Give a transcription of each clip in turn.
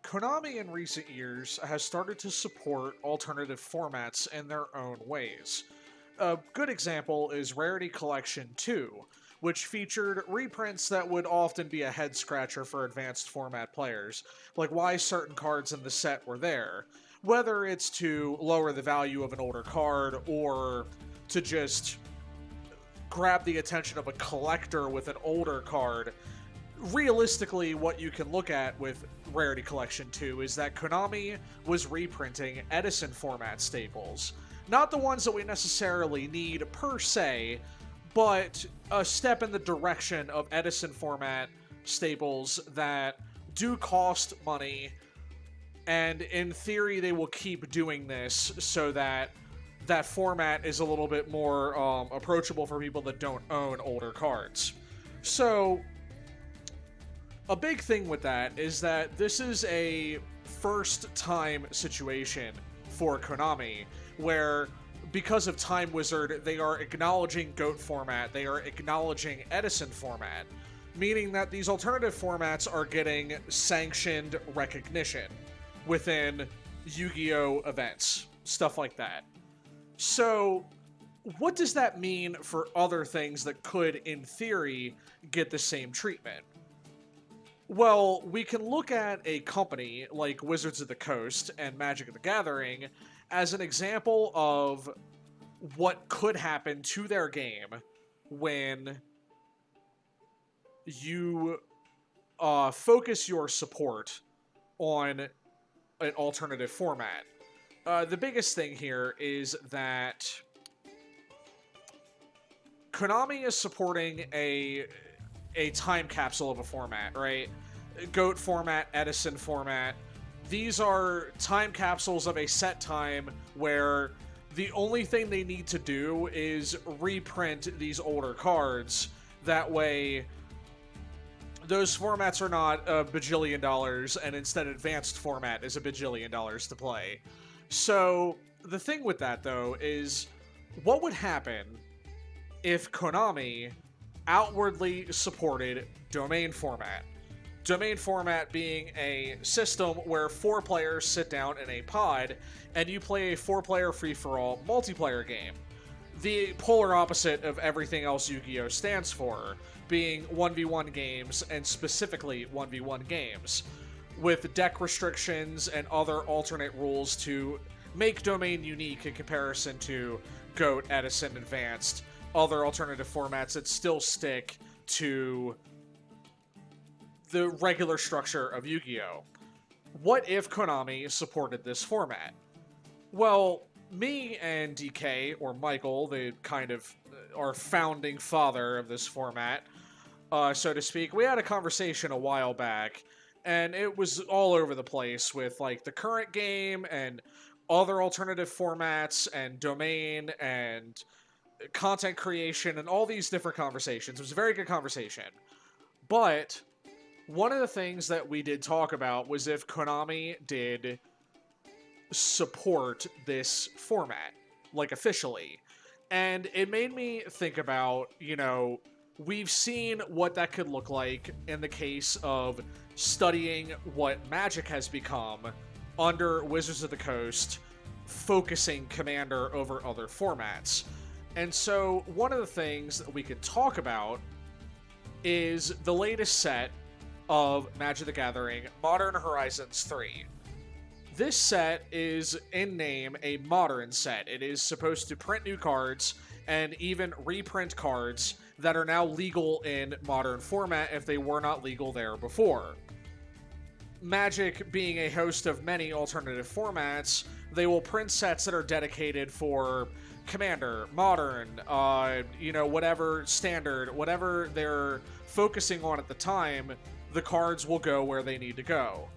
Konami in recent years has started to support alternative formats in their own ways. A good example is Rarity Collection 2, which featured reprints that would often be a head scratcher for advanced format players, like why certain cards in the set were there. Whether it's to lower the value of an older card or to just grab the attention of a collector with an older card. Realistically, what you can look at with Rarity Collection 2 is that Konami was reprinting Edison format staples. Not the ones that we necessarily need per se, but a step in the direction of Edison format staples that do cost money, and in theory they will keep doing this so that that format is a little bit more approachable for people that don't own older cards. So a big thing with that is that this is a first time situation for Konami where because of Time Wizard they are acknowledging GOAT format, they are acknowledging Edison format, meaning that these alternative formats are getting sanctioned recognition within Yu-Gi-Oh! Events, stuff like that. So what does that mean for other things that could, in theory, get the same treatment? Well, we can look at a company like Wizards of the Coast and Magic the Gathering as an example of what could happen to their game when you focus your support on an alternative format. The biggest thing here is that Konami is supporting a time capsule of a format, right? GOAT format, Edison format. These are time capsules of a set time where the only thing they need to do is reprint these older cards. That way, those formats are not a bajillion dollars, and instead advanced format is a bajillion dollars to play. So, the thing with that, though, is what would happen if Konami outwardly supported domain format? Domain format being a system where 4 players sit down in a pod and you play a 4-player free-for-all multiplayer game. The polar opposite of everything else Yu-Gi-Oh! Stands for, being 1v1 games, and specifically 1v1 games, with deck restrictions and other alternate rules to make Domain unique in comparison to GOAT, Edison, Advanced, other alternative formats that still stick to the regular structure of Yu-Gi-Oh! What if Konami supported this format? Well, me and DK, or Michael, the kind of our founding father of this format, so to speak, we had a conversation a while back, and it was all over the place with like the current game and other alternative formats and domain and content creation and all these different conversations. It was a very good conversation. But one of the things that we did talk about was if Konami did support this format, like officially. And it made me think about, we've seen what that could look like in the case of studying what Magic has become under Wizards of the Coast, focusing Commander over other formats. And so one of the things that we could talk about is the latest set of Magic the Gathering, Modern Horizons 3. This set is, in name, a modern set. It is supposed to print new cards and even reprint cards that are now legal in modern format if they were not legal there before. Magic being a host of many alternative formats, they will print sets that are dedicated for Commander, Modern, whatever Standard, whatever they're focusing on at the time, the cards will go where they need to go.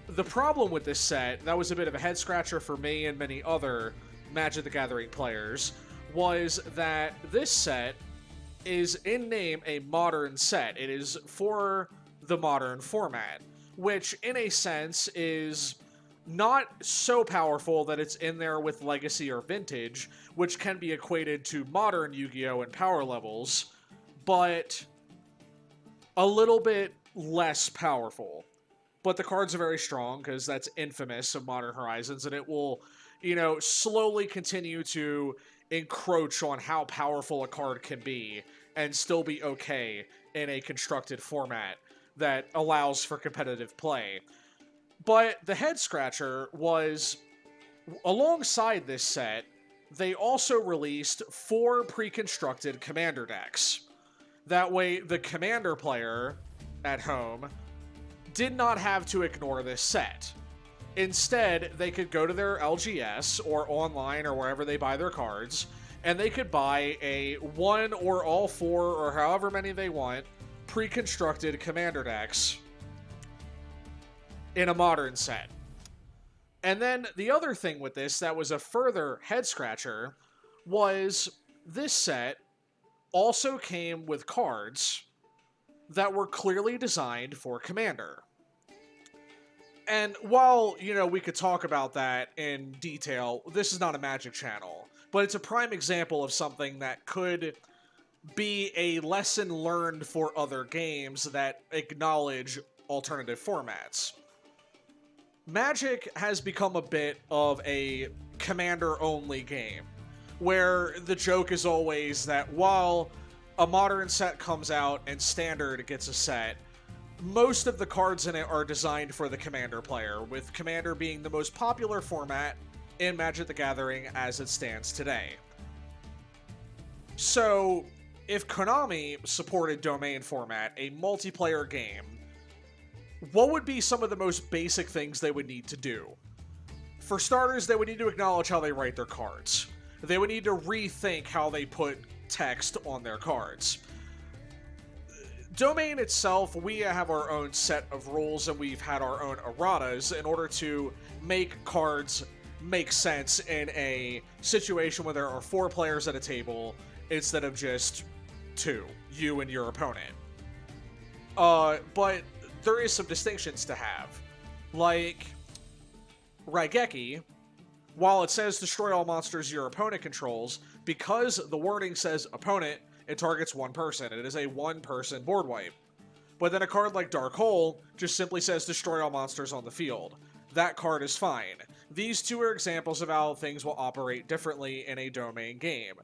The problem with this set, that was a bit of a head scratcher for me and many other Magic the Gathering players, was that this set is in name a modern set. It is for the modern format, which in a sense is not so powerful that it's in there with Legacy or Vintage, which can be equated to modern Yu-Gi-Oh! And power levels, but a little bit less powerful. but the cards are very strong because that's infamous of Modern Horizons, and it will, slowly continue to encroach on how powerful a card can be and still be okay in a constructed format that allows for competitive play. But the head scratcher was, alongside this set, they also released 4 pre-constructed commander decks. That way, the commander player at home did not have to ignore this set. Instead, they could go to their LGS or online or wherever they buy their cards, and they could buy a 1 or all 4 or however many they want pre-constructed commander decks in a modern set. And then the other thing with this that was a further head scratcher was this set also came with cards that were clearly designed for Commander. And while, we could talk about that in detail, this is not a Magic channel, but it's a prime example of something that could be a lesson learned for other games that acknowledge alternative formats. Magic has become a bit of a Commander-only game, where the joke is always that while a modern set comes out and Standard gets a set, most of the cards in it are designed for the Commander player, with Commander being the most popular format in Magic the Gathering as it stands today. So, if Konami supported Domain format, a multiplayer game, what would be some of the most basic things they would need to do? For starters, they would need to acknowledge how they write their cards. They would need to rethink how they put text on their cards. Domain itself, we have our own set of rules, and we've had our own erratas in order to make cards make sense in a situation where there are 4 players at a table instead of just 2, you and your opponent. But there is some distinctions to have. Like, Raigeki, while it says destroy all monsters your opponent controls, because the wording says opponent, it targets one person. It is a one-person board wipe. But then a card like Dark Hole just simply says destroy all monsters on the field. That card is fine. These 2 are examples of how things will operate differently in a Domain game.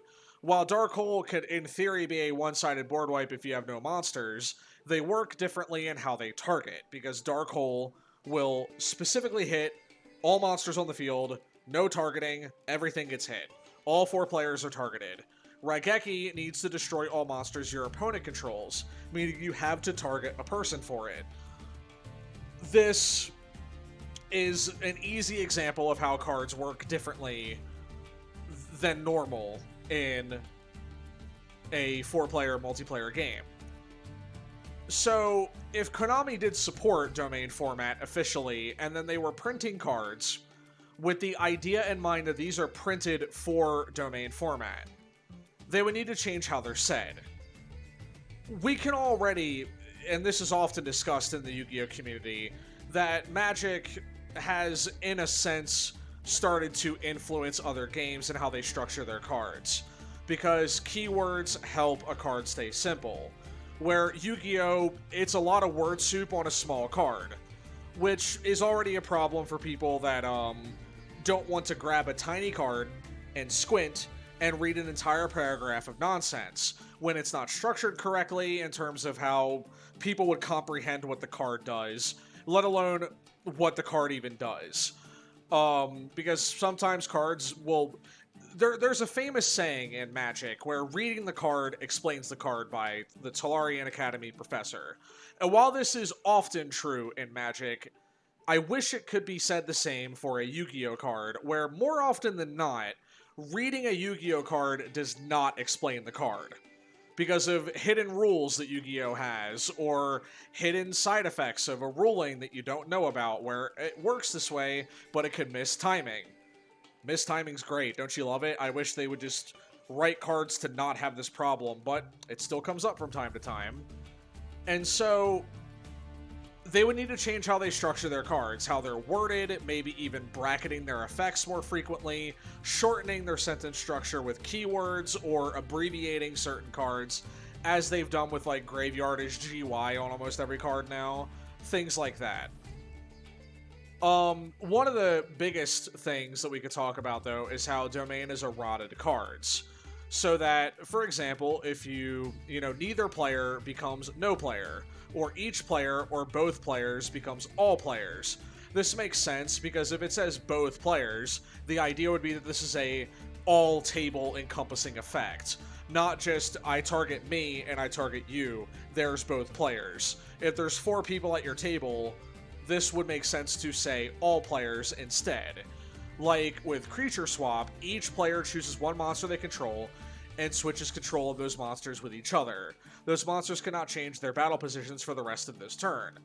While Dark Hole could, in theory, be a one-sided board wipe if you have no monsters, they work differently in how they target, because Dark Hole will specifically hit all monsters on the field, no targeting, everything gets hit. All 4 players are targeted. Raigeki needs to destroy all monsters your opponent controls, meaning you have to target a person for it. This is an easy example of how cards work differently than normal in a 4-player multiplayer game. So, if Konami did support Domain format officially, and then they were printing cards with the idea in mind that these are printed for Domain format, they would need to change how they're said. We can already, and this is often discussed in the Yu-Gi-Oh! Community, that Magic has, in a sense, started to influence other games and how they structure their cards, because keywords help a card stay simple. Where Yu-Gi-Oh!, it's a lot of word soup on a small card, which is already a problem for people that don't want to grab a tiny card and squint and read an entire paragraph of nonsense when it's not structured correctly in terms of how people would comprehend what the card does, let alone what the card even does. Because sometimes cards will... There's a famous saying in Magic where reading the card explains the card by the Tolarian Academy professor. And while this is often true in Magic, I wish it could be said the same for a Yu-Gi-Oh! Card, where more often than not, reading a Yu-Gi-Oh! Card does not explain the card, because of hidden rules that Yu-Gi-Oh! Has, or hidden side effects of a ruling that you don't know about, where it works this way, but it could miss timing. Mistiming's great, don't you love it? I wish they would just write cards to not have this problem, but it still comes up from time to time. And so, they would need to change how they structure their cards, how they're worded, maybe even bracketing their effects more frequently, shortening their sentence structure with keywords, or abbreviating certain cards, as they've done with like Graveyard is GY on almost every card now. Things like that. One of the biggest things that we could talk about, though, is how Domain is eroded cards. So that, for example, if neither player becomes no player, or each player or both players becomes all players. This makes sense because if it says both players, the idea would be that this is a all table encompassing effect. Not just I target me and I target you, there's both players. If there's 4 people at your table, this would make sense to say all players instead. Like with Creature Swap, each player chooses one monster they control and switches control of those monsters with each other. Those monsters cannot change their battle positions for the rest of this turn.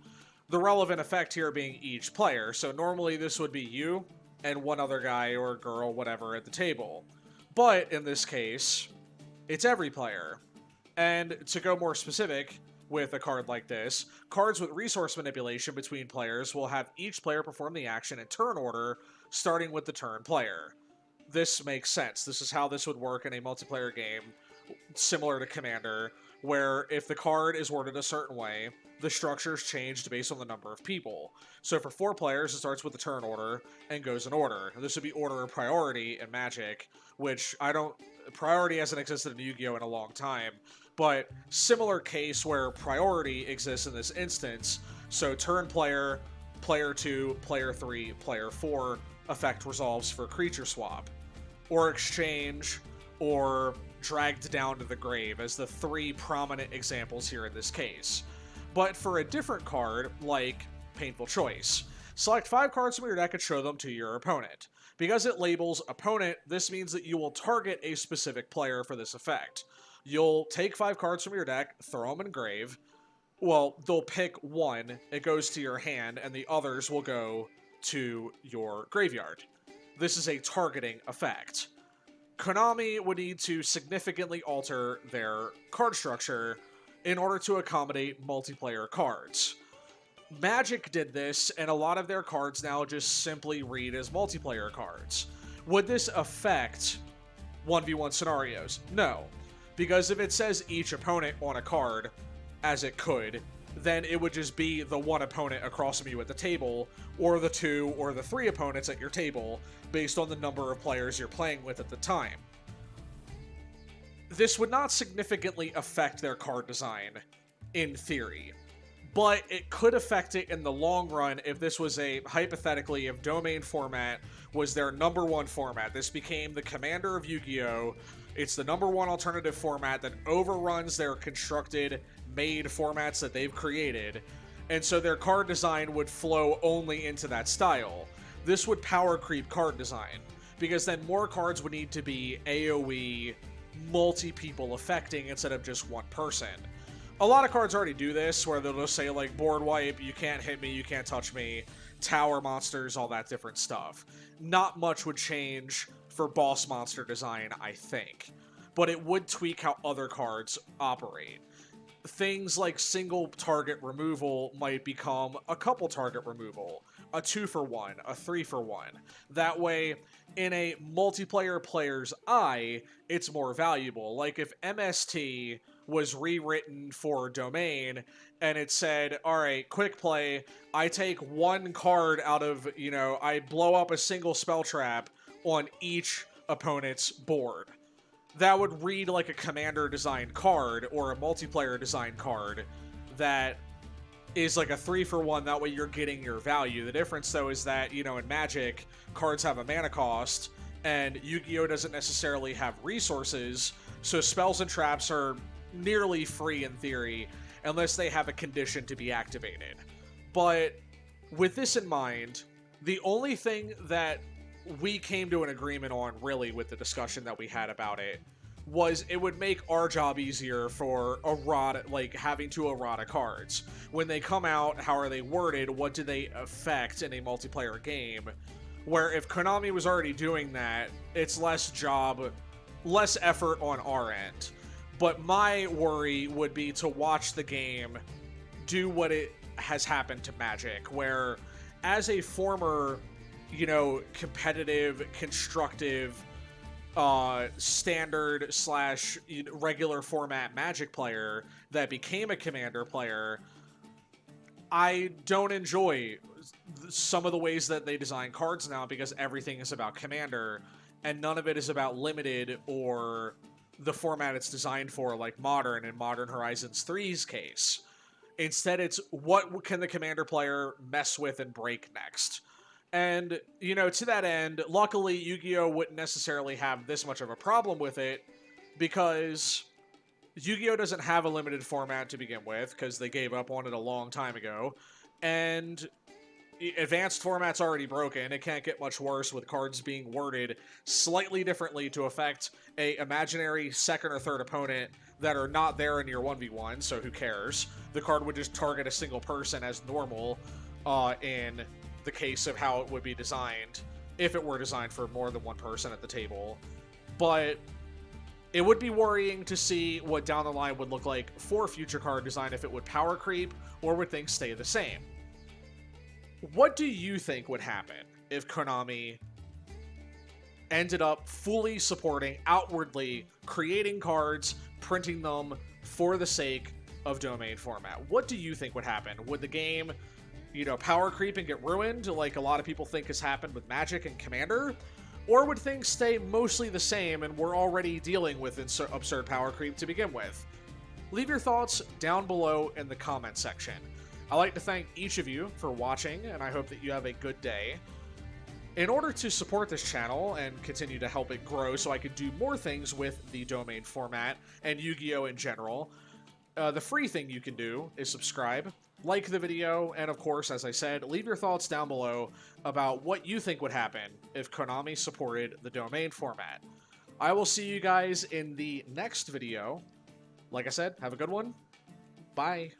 The relevant effect here being each player, so normally this would be you and one other guy or girl, whatever, at the table. But in this case, it's every player. And to go more specific, with a card like this, cards with resource manipulation between players will have each player perform the action in turn order, starting with the turn player. This makes sense. This is how this would work in a multiplayer game, similar to Commander, where if the card is worded a certain way, the structure is changed based on the number of people. So for 4 players, it starts with the turn order and goes in order. This would be order of priority in Magic, which priority hasn't existed in Yu-Gi-Oh! In a long time, but similar case where priority exists in this instance. So turn player, player 2, player 3, player 4 effect resolves for Creature Swap, or Exchange, or Dragged Down to the Grave as the 3 prominent examples here in this case. But for a different card, like Painful Choice, select 5 cards from your deck and show them to your opponent. Because it labels opponent, this means that you will target a specific player for this effect. You'll take 5 cards from your deck, throw them in grave. Well, they'll pick one, it goes to your hand, and the others will go to your graveyard. This is a targeting effect. Konami would need to significantly alter their card structure in order to accommodate multiplayer cards. Magic did this, and a lot of their cards now just simply read as multiplayer cards. Would this affect 1v1 scenarios? No. Because if it says each opponent on a card, as it could, then it would just be the one opponent across from you at the table, or the 2 or the 3 opponents at your table, based on the number of players you're playing with at the time. This would not significantly affect their card design, in theory, but it could affect it in the long run if this was hypothetically, if Domain format was their number 1 format. This became the Commander of Yu-Gi-Oh! It's the number 1 alternative format that overruns their constructed, made formats that they've created, and so their card design would flow only into that style. This would power creep card design, because then more cards would need to be AoE, multi-people affecting instead of just one person. A lot of cards already do this, where they'll just say, like, board wipe, you can't hit me, you can't touch me, tower monsters, all that different stuff. Not much would change for boss monster design, I think, but it would tweak how other cards operate. Things like single target removal might become a couple target removal, a 2-for-1, a 3-for-1. That way, in a multiplayer player's eye, it's more valuable. Like if MST was rewritten for Domain, and it said, alright, quick play, I take 1 card out of, I blow up a single spell trap on each opponent's board. That would read like a Commander designed card or a multiplayer designed card that is like a 3-for-1, that way you're getting your value. The difference though is that, in Magic, cards have a mana cost, and Yu-Gi-Oh! Doesn't necessarily have resources, so spells and traps are nearly free in theory, unless they have a condition to be activated. But with this in mind, the only thing that we came to an agreement on, really, with the discussion that we had about it, was it would make our job easier for having to errata cards. When they come out, how are they worded? What do they affect in a multiplayer game? Where if Konami was already doing that, it's less effort on our end. But my worry would be to watch the game do what it has happened to Magic, where as a former, competitive, constructive, standard / regular format Magic player that became a Commander player, I don't enjoy some of the ways that they design cards now, because everything is about Commander, and none of it is about Limited or the format it's designed for, like Modern in Modern Horizons 3's case. Instead, it's what can the Commander player mess with and break next. And, you know, to that end, luckily, Yu-Gi-Oh! Wouldn't necessarily have this much of a problem with it, because Yu-Gi-Oh! Doesn't have a limited format to begin with, because they gave up on it a long time ago. And advanced format's already broken. It can't get much worse, with cards being worded slightly differently to affect a imaginary second or third opponent that are not there in your 1v1, so who cares? The card would just target a single person as normal in the case of how it would be designed, if it were designed for more than one person at the table. But it would be worrying to see what down the line would look like for future card design, if it would power creep, or would things stay the same. What do you think would happen if Konami ended up fully supporting, outwardly creating cards, printing them for the sake of domain format? What do you think would happen? Would the game, you know, power creep and get ruined, like a lot of people think has happened with Magic and Commander? Or would things stay mostly the same and we're already dealing with absurd power creep to begin with? Leave your thoughts down below in the comment section. I'd like to thank each of you for watching, and I hope that you have a good day. In order to support this channel and continue to help it grow so I could do more things with the domain format and Yu-Gi-Oh! In general, the free thing you can do is subscribe, like the video, and of course, as I said, leave your thoughts down below about what you think would happen if Konami supported the domain format. I will see you guys in the next video. Like I said, have a good one. Bye.